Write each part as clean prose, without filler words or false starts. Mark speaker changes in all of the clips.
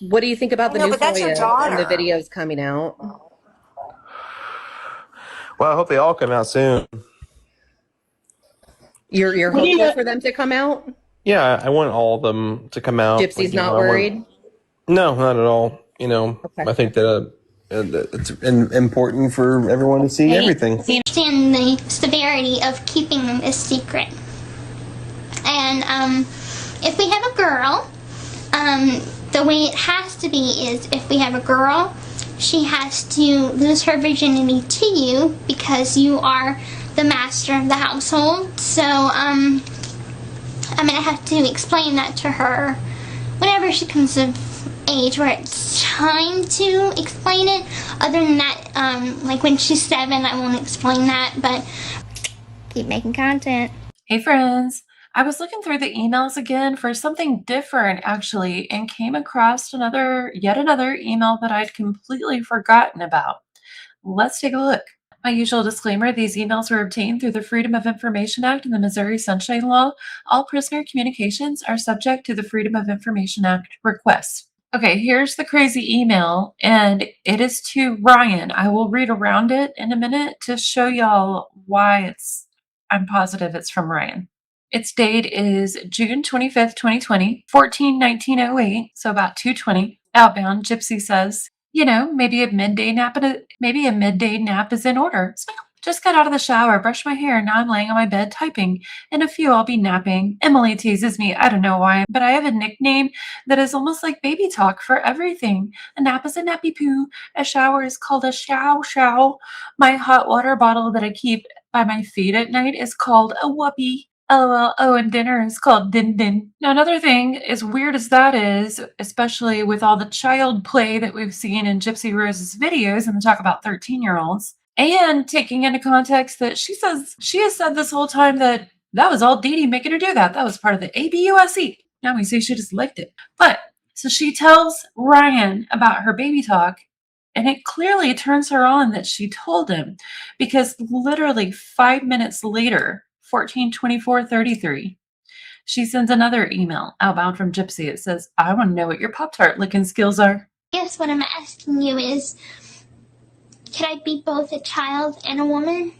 Speaker 1: What do you think about
Speaker 2: I
Speaker 1: the
Speaker 2: know,
Speaker 1: new
Speaker 2: but that's your
Speaker 1: FOIA and the
Speaker 2: daughter.
Speaker 1: videos coming out?
Speaker 3: Well, I hope they all come out soon.
Speaker 1: You're
Speaker 4: What do
Speaker 1: hopeful
Speaker 4: you
Speaker 1: for them to come out?
Speaker 3: Yeah, I want all of them to come out.
Speaker 1: Gypsy's
Speaker 3: I
Speaker 1: not
Speaker 3: want.
Speaker 1: worried?
Speaker 3: No, not at all.
Speaker 1: Okay.
Speaker 3: I think that it's important for everyone to see everything.
Speaker 5: Understand the severity of keeping a secret. And if we have a girl, the way it has to be is if we have a girl, she has to lose her virginity to you because you are the master of the household. So I'm going to have to explain that to her whenever she comes of age where it's time to explain it. Other than that, like when she's 7, I won't explain that, but keep making content.
Speaker 4: Hey friends, I was looking through the emails again for something different actually and came across yet another email that I'd completely forgotten about. Let's take a look. My usual disclaimer, these emails were obtained through the Freedom of Information Act and the Missouri Sunshine Law. All prisoner communications are subject to the Freedom of Information Act requests. Okay, here's the crazy email, and it is to Ryan. I will read around it in a minute to show y'all why I'm positive it's from Ryan. Its date is June 25th, 2020, 14/19/08, so about 2:20. Outbound, Gypsy says, maybe a midday nap is in order. Smile. Just got out of the shower, brushed my hair, now I'm laying on my bed typing. In a few, I'll be napping. Emily teases me, I don't know why, but I have a nickname that is almost like BabyTalk for everything. A nap is a nappy poo. A shower is called a show. My hot water bottle that I keep by my feet at night is called a whoopee. LOL. Oh, and dinner is called din din. Now, another thing, as weird as that is, especially with all the child play that we've seen in Gypsy Rose's videos and the talk about 13-year-olds, and taking into context that she has said this whole time that was all Dee Dee making her do that. That was part of the ABUSE. Now we see she just liked it. But so she tells Ryan about her baby talk, and it clearly turns her on that she told him, because literally 5 minutes later, 14/24/33, she sends another email outbound from Gypsy. It says, I want to know what your Pop-Tart licking skills are.
Speaker 5: Guess what I'm asking you is, can I be both a child and a woman?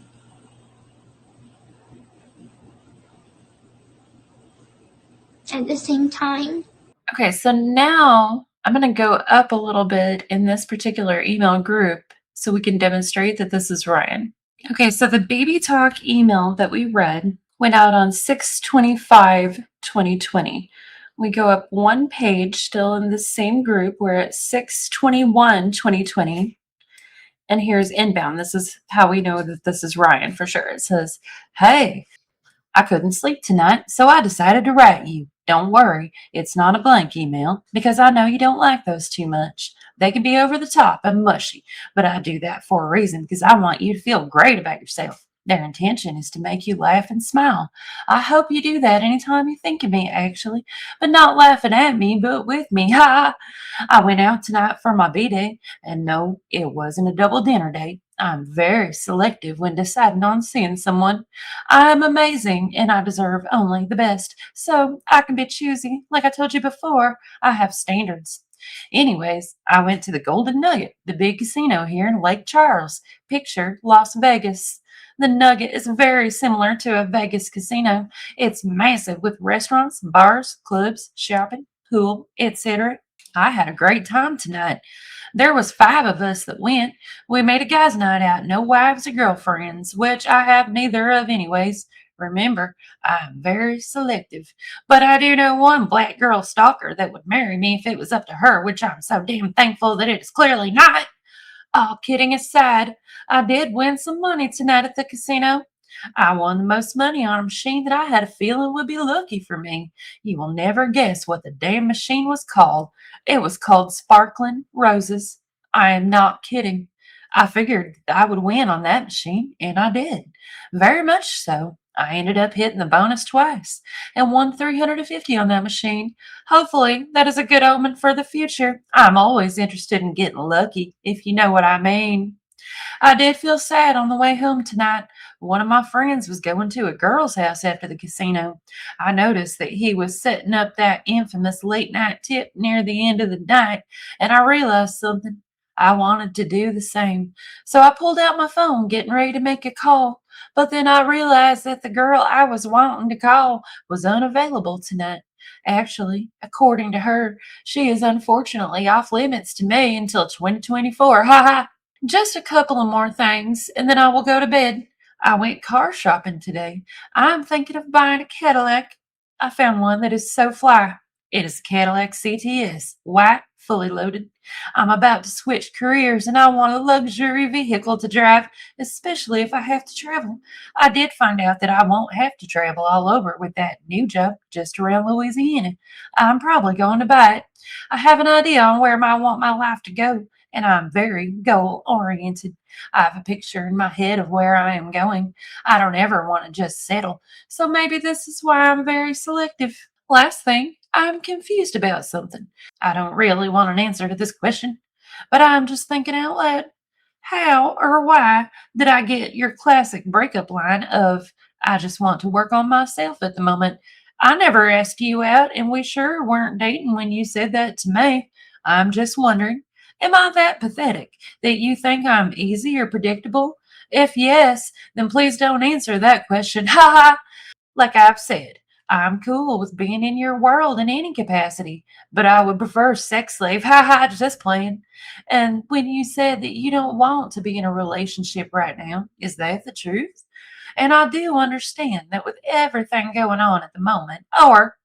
Speaker 5: At the same time?
Speaker 4: Okay, so now I'm going to go up a little bit in this particular email group so we can demonstrate that this is Ryan. Okay, so the baby talk email that we read went out on 6/25/2020. We go up one page, still in the same group. We're at 6/21/2020. And here's inbound. This is how we know that this is Ryan for sure. It says, hey, I couldn't sleep tonight, so I decided to write you. Don't worry, it's not a blank email, because I know you don't like those too much. They can be over the top and mushy, but I do that for a reason, because I want you to feel great about yourself. Their intention is to make you laugh and smile. I hope you do that anytime you think of me, actually, but not laughing at me, but with me. Ha! I went out tonight for my B-day, and no, it wasn't a double dinner date. I'm very selective when deciding on seeing someone. I am amazing and I deserve only the best. So I can be choosy. Like I told you before, I have standards. Anyways, I went to the Golden Nugget, the big casino here in Lake Charles. Picture Las Vegas. The Nugget is very similar to a Vegas casino. It's massive with restaurants, bars, clubs, shopping, pool, etc. I had a great time tonight. There was 5 of us that went. We made a guys' night out, no wives or girlfriends, which I have neither of anyways. Remember, I'm very selective. But I do know one black girl stalker that would marry me if it was up to her, which I'm so damn thankful that it is clearly not. All kidding aside, I did win some money tonight at the casino. I won the most money on a machine that I had a feeling would be lucky for me. You will never guess what the damn machine was called. It was called Sparkling Roses. I am not kidding. I figured I would win on that machine, and I did. Very much so. I ended up hitting the bonus twice and won $350 on that machine. Hopefully, that is a good omen for the future. I'm always interested in getting lucky, if you know what I mean. I did feel sad on the way home tonight. one of my friends was going to a girl's house after the casino. I noticed that he was setting up that infamous late night tip near the end of the night, and I realized something. I wanted to do the same. So I pulled out my phone, getting ready to make a call. But then I realized that the girl I was wanting to call was unavailable tonight. Actually, according to her, she is unfortunately off limits to me until 2024. Ha ha! Just a couple of more things, and then I will go to bed. I went car shopping today. I'm thinking of buying a Cadillac. I found one that is so fly. It is a Cadillac CTS, white, fully loaded. I'm about to switch careers and I want a luxury vehicle to drive, especially if I have to travel. I did find out that I won't have to travel all over with that new job just around Louisiana. I'm probably going to buy it. I have an idea on where I want my life to go, and I'm very goal oriented. I have a picture in my head of where I am going. I don't ever want to just settle, so maybe this is why I'm very selective. Last thing, I'm confused about something. I don't really want an answer to this question, but I'm just thinking out loud. How or why did I get your classic breakup line of, I just want to work on myself at the moment? I never asked you out, and we sure weren't dating when you said that to me. I'm just wondering, am I that pathetic that you think I'm easy or predictable? If yes, then please don't answer that question. Ha ha! Like I've said, I'm cool with being in your world in any capacity, but I would prefer sex slave. Ha ha, just playing. And when you said that you don't want to be in a relationship right now, is that the truth? And I do understand that with everything going on at the moment, or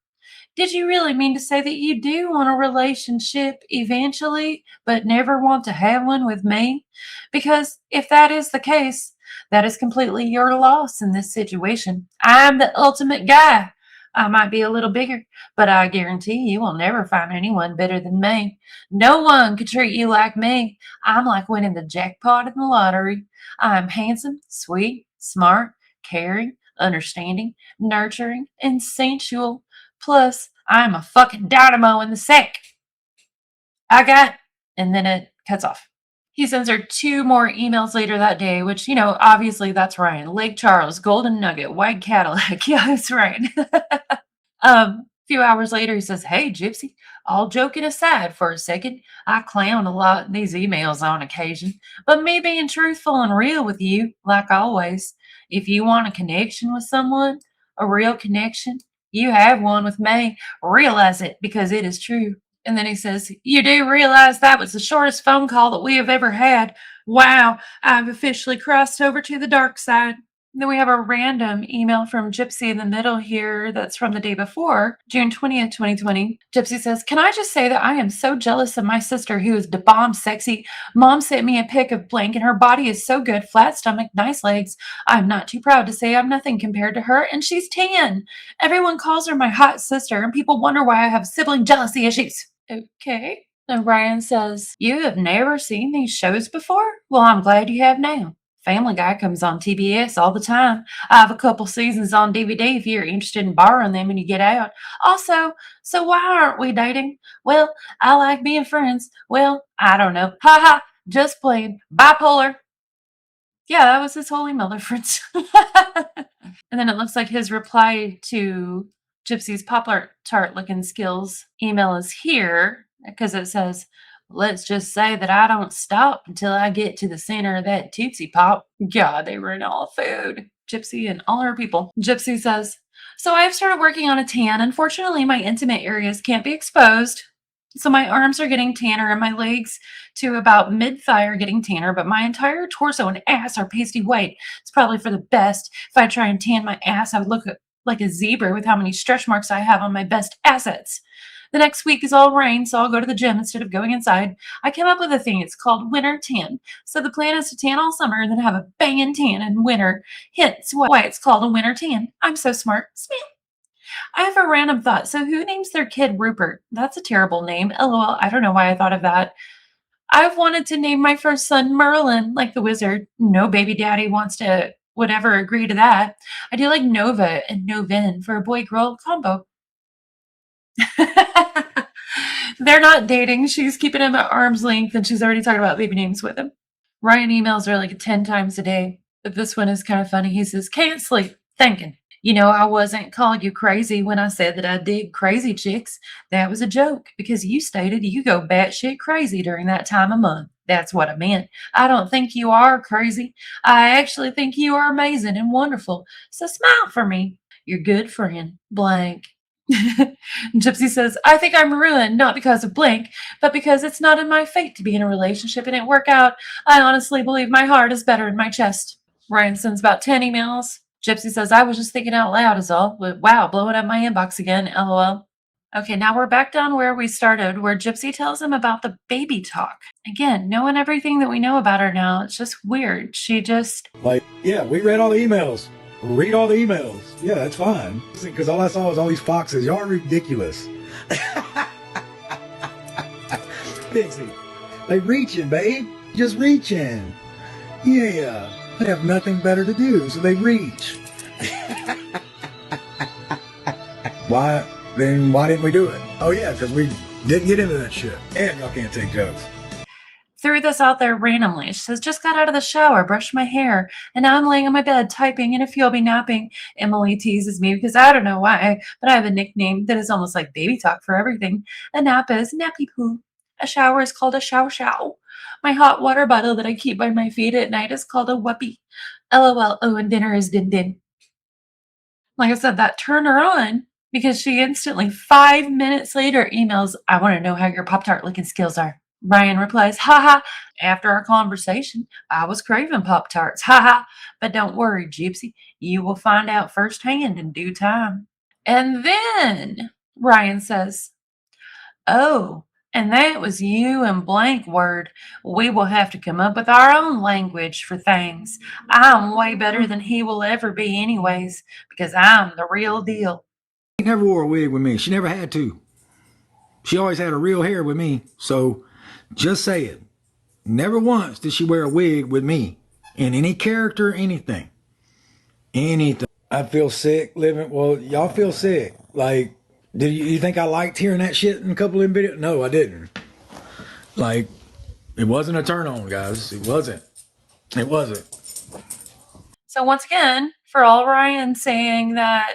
Speaker 4: did you really mean to say that you do want a relationship eventually, but never want to have one with me? Because if that is the case, that is completely your loss in this situation. I'm the ultimate guy. I might be a little bigger, but I guarantee you will never find anyone better than me. No one could treat you like me. I'm like winning the jackpot in the lottery. I'm handsome, sweet, smart, caring, understanding, nurturing, and sensual. Plus, I'm a fucking dynamo in the sack. I got, and then it cuts off. He sends her 2 more emails later that day, which, obviously that's Ryan. Lake Charles, Golden Nugget, White Cadillac. Yeah, it's Ryan. A few hours later, he says, Hey, Gypsy, all joking aside for a second, I clown a lot in these emails on occasion, but me being truthful and real with you, like always, if you want a connection with someone, a real connection, you have one with me. Realize it because it is true. And then he says, You do realize that was the shortest phone call that we have ever had. Wow, I've officially crossed over to the dark side. Then we have a random email from Gypsy in the middle here that's from the day before, June 20th, 2020. Gypsy says, Can I just say that I am so jealous of my sister who is the bomb sexy. Mom sent me a pic of blank and her body is so good, flat stomach, nice legs. I'm not too proud to say I'm nothing compared to her, and she's 10. Everyone calls her my hot sister, and people wonder why I have sibling jealousy issues. Okay. And Ryan says, You have never seen these shows before? Well, I'm glad you have now. Family Guy comes on TBS all the time. I have a couple seasons on DVD if you're interested in borrowing them when you get out. Also, so why aren't we dating? Well, I like being friends. Well, I don't know. Ha ha, just playing. Bipolar. Yeah, that was his whole email reference. And then it looks like his reply to Gypsy's Pop-Tart looking skills email is here because it says, Let's just say that I don't stop until I get to the center of that Tootsie Pop. God, they ruin all food. Gypsy and all her people. Gypsy says, So I have started working on a tan. Unfortunately, my intimate areas can't be exposed. So my arms are getting tanner and my legs to about mid-thigh are getting tanner, but my entire torso and ass are pasty white. It's probably for the best. If I try and tan my ass, I would look like a zebra with how many stretch marks I have on my best assets. The next week is all rain, so I'll go to the gym instead of going inside. I came up with a thing. It's called winter tan. So the plan is to tan all summer and then have a banging tan in winter. Hence why it's called a winter tan. I'm so smart. Smell. I have a random thought. So who names their kid Rupert? That's a terrible name. LOL. I don't know why I thought of that. I've wanted to name my first son Merlin, like the wizard. No baby daddy would ever agree to that. I do like Nova and Novin for a boy-girl combo. They're not dating. She's keeping him at arm's length, and she's already talking about baby names with him. Ryan emails her like 10 times a day. But this one is kind of funny. He says, can't sleep, thinking. You know, I wasn't calling you crazy when I said that I dig crazy chicks. That was a joke because you stated you go batshit crazy during that time of month. That's what I meant. I don't think you are crazy. I actually think you are amazing and wonderful. So smile for me. Your good friend, blank. Gypsy says, I think I'm ruined, not because of blank, but because it's not in my fate to be in a relationship and it work out. I honestly believe my heart is better in my chest. Ryan sends about 10 emails. Gypsy says, I was just thinking out loud is all. But wow, blowing up my inbox again, lol. Okay, now we're back down where we started, where Gypsy tells him about the baby talk. Again, knowing everything that we know about her now, it's just weird. She just...
Speaker 1: Like, yeah, we read all the emails. Read all the emails. Yeah, that's fine. Because all I saw was all these foxes. Y'all are ridiculous. Dixie, they reaching, babe. Just reaching. Yeah, they have nothing better to do, so they reach. Why didn't we do it? Oh yeah, because we didn't get into that shit. And y'all can't take jokes.
Speaker 4: Threw this out there randomly. She says, just got out of the shower, brushed my hair, and now I'm laying on my bed typing, and if you'll be napping. Emily teases me because I don't know why, but I have a nickname that is almost like baby talk for everything. A nap is nappy poo. A shower is called a show show. My hot water bottle that I keep by my feet at night is called a whoopee. LOL. Oh, and dinner is din din. Like I said, that turned her on because she instantly, 5 minutes later, emails, I want to know how your Pop-Tart licking skills are. Ryan replies, haha, after our conversation, I was craving Pop-Tarts, haha, but don't worry, Gypsy, you will find out firsthand in due time. And then Ryan says, oh, and that was you and blank word. We will have to come up with our own language for things. I'm way better than he will ever be anyways, because I'm the real deal.
Speaker 1: She never wore a wig with me. She never had to. She always had her real hair with me. So just say it. Never once did she wear a wig with me. In any character, anything. Anything. I feel sick living. Well, y'all feel sick. Like, did you think I liked hearing that shit in a couple of videos? No, I didn't. Like, it wasn't a turn on, guys. It wasn't. It wasn't.
Speaker 4: So once again, for all Ryan saying that,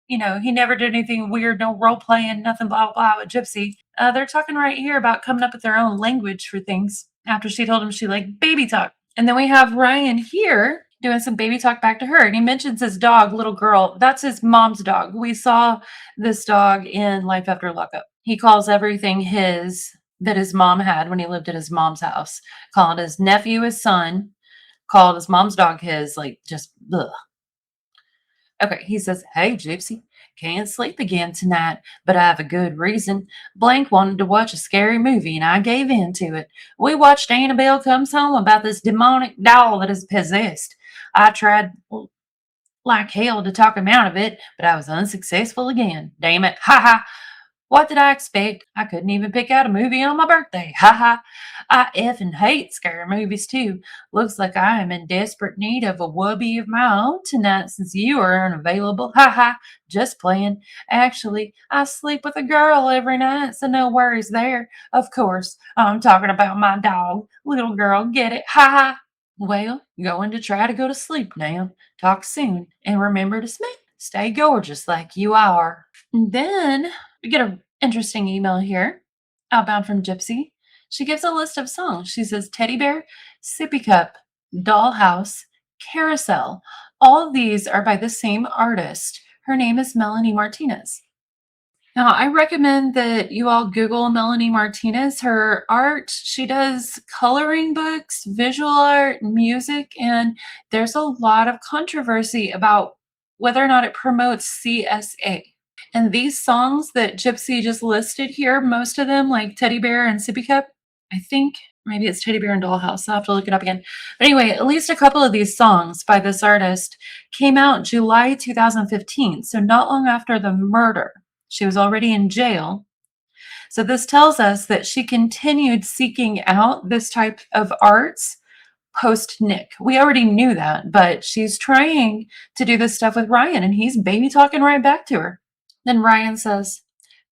Speaker 4: you know, he never did anything weird, no role playing, nothing blah, blah, blah with Gypsy, they're talking right here about coming up with their own language for things after she told him she liked baby talk. And then we have Ryan here doing some baby talk back to her. And he mentions his dog, little girl. That's his mom's dog. We saw this dog in Life After Lockup. He calls everything his that his mom had when he lived at his mom's house. Called his nephew his son. Called his mom's dog his, like, just, ugh. Okay, he says, hey, Gypsy, can't sleep again tonight, but I have a good reason. Blank wanted to watch a scary movie, and I gave in to it. We watched Annabelle Comes Home about this demonic doll that is possessed. I tried like hell to talk him out of it, but I was unsuccessful again. Damn it. Ha ha. What did I expect? I couldn't even pick out a movie on my birthday. Ha ha. I effing hate scary movies too. Looks like I am in desperate need of a wubby of my own tonight since you are unavailable. Ha ha. Just playing. Actually, I sleep with a girl every night, so no worries there. Of course, I'm talking about my dog. Little girl, get it? Ha ha. Well, going to try to go to sleep now. Talk soon. And remember to smile. Stay gorgeous like you are. And then we get an interesting email here, outbound from Gypsy. She gives a list of songs. She says Teddy Bear, Sippy Cup, Dollhouse, Carousel. All of these are by the same artist. Her name is Melanie Martinez. Now, I recommend that you all Google Melanie Martinez. Her art, she does coloring books, visual art, music, and there's a lot of controversy about whether or not it promotes CSA. And these songs that Gypsy just listed here, most of them, like Teddy Bear and Sippy Cup, I think maybe it's Teddy Bear and Dollhouse. I'll have to look it up again. But anyway, at least a couple of these songs by this artist came out July 2015, so not long after the murder. She was already in jail. So this tells us that she continued seeking out this type of arts post-Nick. We already knew that, but she's trying to do this stuff with Ryan, and he's baby talking right back to her. Then Ryan says,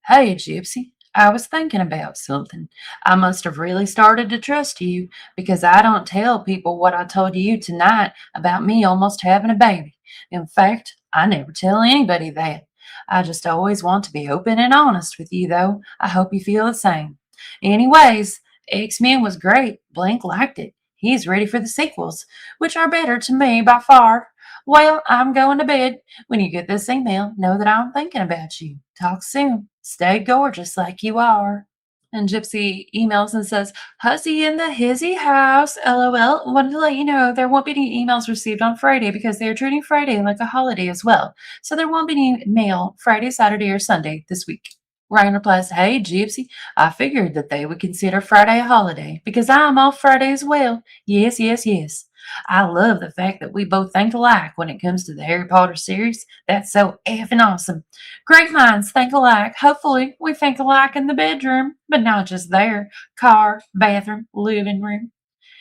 Speaker 4: hey, Gypsy, I was thinking about something. I must have really started to trust you because I don't tell people what I told you tonight about me almost having a baby. In fact, I never tell anybody that. I just always want to be open and honest with you, though. I hope you feel the same. Anyways, X-Men was great. Blank liked it. He's ready for the sequels, which are better to me by far. Well, I'm going to bed. When you get this email, know that I'm thinking about you. Talk soon. Stay gorgeous like you are. And Gypsy emails and says, Hussy in the hizzy house. LOL. Wanted to let you know there won't be any emails received on Friday because they're treating Friday like a holiday as well. So there won't be any mail Friday, Saturday, or Sunday this week. Ryan replies, Hey, Gypsy, I figured that they would consider Friday a holiday because I'm off Friday as well. Yes, yes, yes. I love the fact that we both think alike when it comes to the Harry Potter series. That's so effing awesome. Great minds think alike. Hopefully, we think alike in the bedroom, but not just there. Car, bathroom, living room,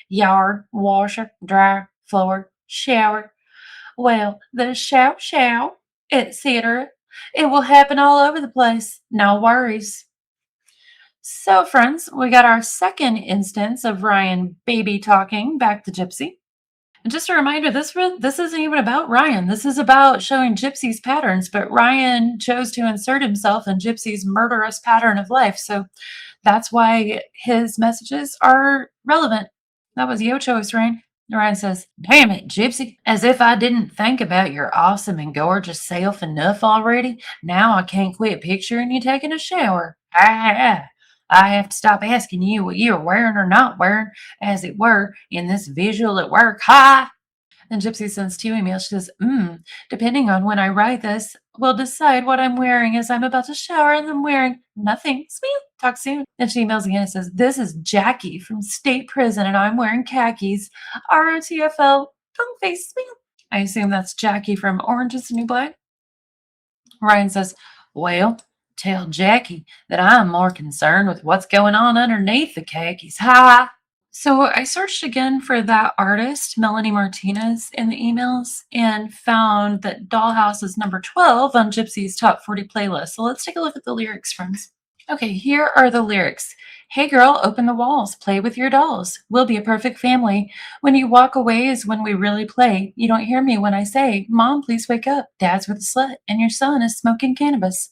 Speaker 4: yard, washer, dryer, floor, shower. Well, the shout, etc. It will happen all over the place. No worries. So, friends, we got our second instance of Ryan baby talking back to Gypsy. And just a reminder, this isn't even about Ryan. This is about showing Gypsy's patterns, but Ryan chose to insert himself in Gypsy's murderous pattern of life. So that's why his messages are relevant. That was your choice, Ryan. Ryan says, Damn it, Gypsy. As if I didn't think about your awesome and gorgeous self enough already. Now I can't quit picturing you taking a shower. I have to stop asking you what you're wearing or not wearing, as it were, in this visual at work. Ha! And Gypsy sends two emails. She says, depending on when I write this, we'll decide what I'm wearing as I'm about to shower and I'm wearing nothing. Smeel. Talk soon. And she emails again and says, This is Jackie from state prison and I'm wearing khakis. ROTFL. Tongue face. Smeel. I assume that's Jackie from Orange is the New Black. Ryan says, Well, tell Jackie that I'm more concerned with what's going on underneath the khakis. Ha! So I searched again for that artist, Melanie Martinez, in the emails and found that Dollhouse is number 12 on Gypsy's top 40 playlist. So let's take a look at the lyrics, friends. Okay, here are the lyrics. Hey girl, open the walls, play with your dolls. We'll be a perfect family. When you walk away is when we really play. You don't hear me when I say, Mom, please wake up. Dad's with a slut, and your son is smoking cannabis.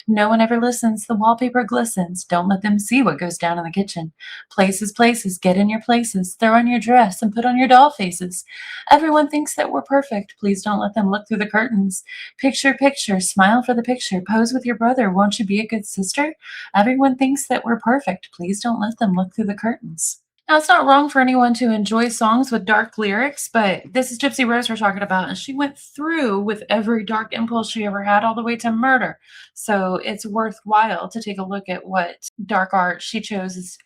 Speaker 4: No one ever listens. The wallpaper glistens. Don't let them see what goes down in the kitchen. Places, get in your places. Throw on your dress and put on your doll faces. Everyone thinks that we're perfect. Please don't let them look through the curtains. Picture, smile for the picture. Pose with your brother. Won't you be a good sister? Everyone thinks that we're perfect. Please don't let them look through the curtains. Now, it's not wrong for anyone to enjoy songs with dark lyrics, but this is Gypsy Rose we're talking about, and she went through with every dark impulse she ever had all the way to murder. So it's worthwhile to take a look at what dark art she chose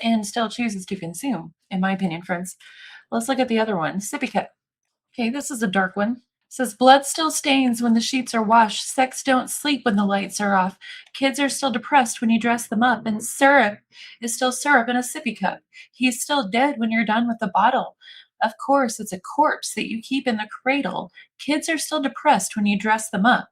Speaker 4: and still chooses to consume, in my opinion, friends. Let's look at the other one, Sippy Cup. Okay, this is a dark one. It says, blood still stains when the sheets are washed. Sex don't sleep when the lights are off. Kids are still depressed when you dress them up. And syrup is still syrup in a sippy cup. He's still dead when you're done with the bottle. Of course, it's a corpse that you keep in the cradle. Kids are still depressed when you dress them up.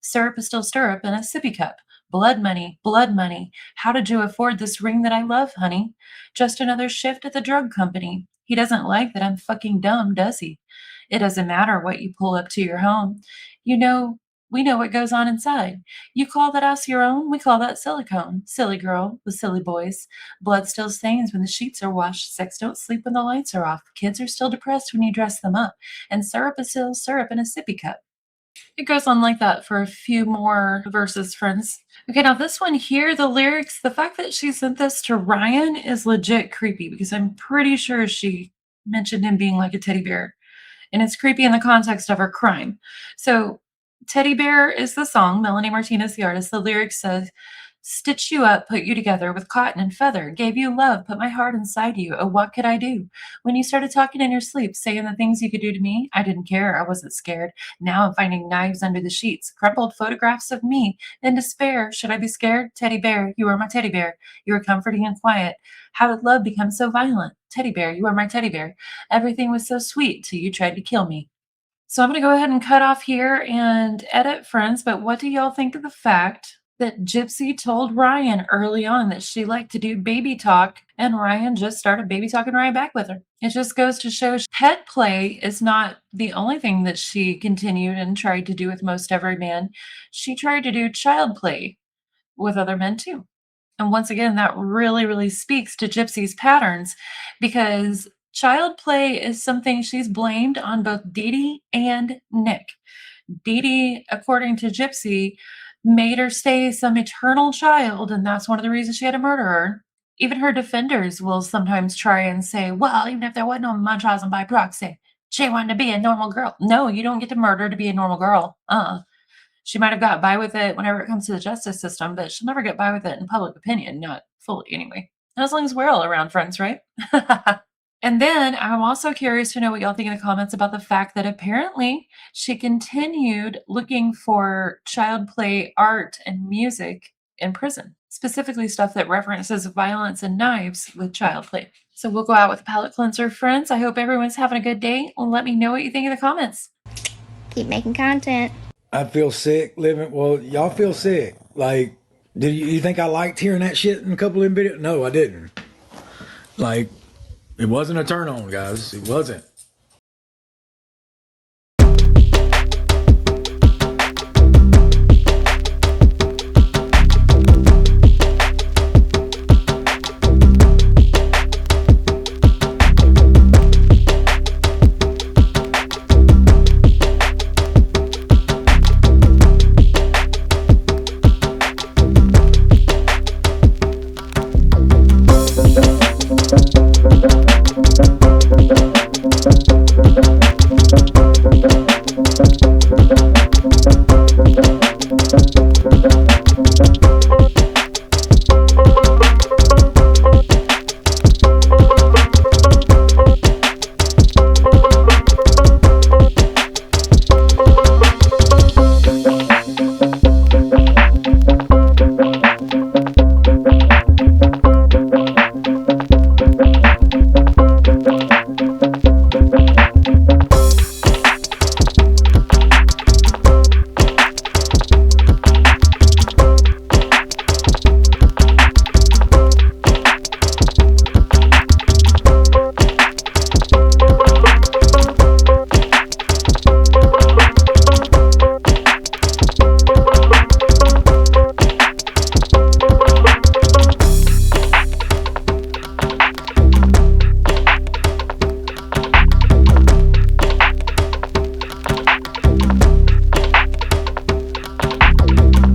Speaker 4: Syrup is still syrup in a sippy cup. Blood money, blood money. How did you afford this ring that I love, honey? Just another shift at the drug company. He doesn't like that I'm fucking dumb, does he? It doesn't matter what you pull up to your home. We know what goes on inside. You call that house your own? We call that silicone. Silly girl with silly boys. Blood still stains when the sheets are washed. Sex don't sleep when the lights are off. Kids are still depressed when you dress them up. And syrup is still syrup in a sippy cup. It goes on like that for a few more verses, friends. Okay, now this one here, the lyrics, the fact that she sent this to Ryan is legit creepy because I'm pretty sure she mentioned him being like a teddy bear. And it's creepy in the context of her crime. So Teddy Bear is the song, Melanie Martinez, the artist. The lyrics says, stitched you up, put you together with cotton and feather, gave you love, put my heart inside you. Oh, what could I do? When you started talking in your sleep, saying the things you could do to me, I didn't care. I wasn't scared. Now I'm finding knives under the sheets, crumpled photographs of me in despair. Should I be scared? Teddy Bear, you are my teddy bear. You are comforting and quiet. How did love become so violent? Teddy Bear, you are my teddy bear. Everything was so sweet till you tried to kill me. So I'm going to go ahead and cut off here and edit, friends. But what do y'all think of the fact that Gypsy told Ryan early on that she liked to do baby talk, and Ryan just started baby talking Ryan back with her. It just goes to show pet play is not the only thing that she continued and tried to do with most every man. She tried to do child play with other men too. And once again, that really, really speaks to Gypsy's patterns, because child play is something she's blamed on both Dee Dee and Nick. Dee Dee, according to Gypsy, made her stay some eternal child, and that's one of the reasons she had to murder her. Even her defenders will sometimes try and say, well, even if there wasn't no Munchausen by proxy, she wanted to be a normal girl. No, you don't get to murder to be a normal girl. She might have got by with it whenever it comes to the justice system, but she'll never get by with it in public opinion, not fully anyway. As long as we're all around friends, right? And then I'm also curious to know what y'all think in the comments about the fact that apparently she continued looking for child play art and music in prison, specifically stuff that references violence and knives with child play. So we'll go out with a palate cleanser, friends. I hope everyone's having a good day. Let me know what you think in the comments.
Speaker 5: Keep making content.
Speaker 1: I feel sick living. Well, y'all feel sick. Like, did you think I liked hearing that shit in a couple of videos? No, I didn't. Like, it wasn't a turn on, guys. It wasn't.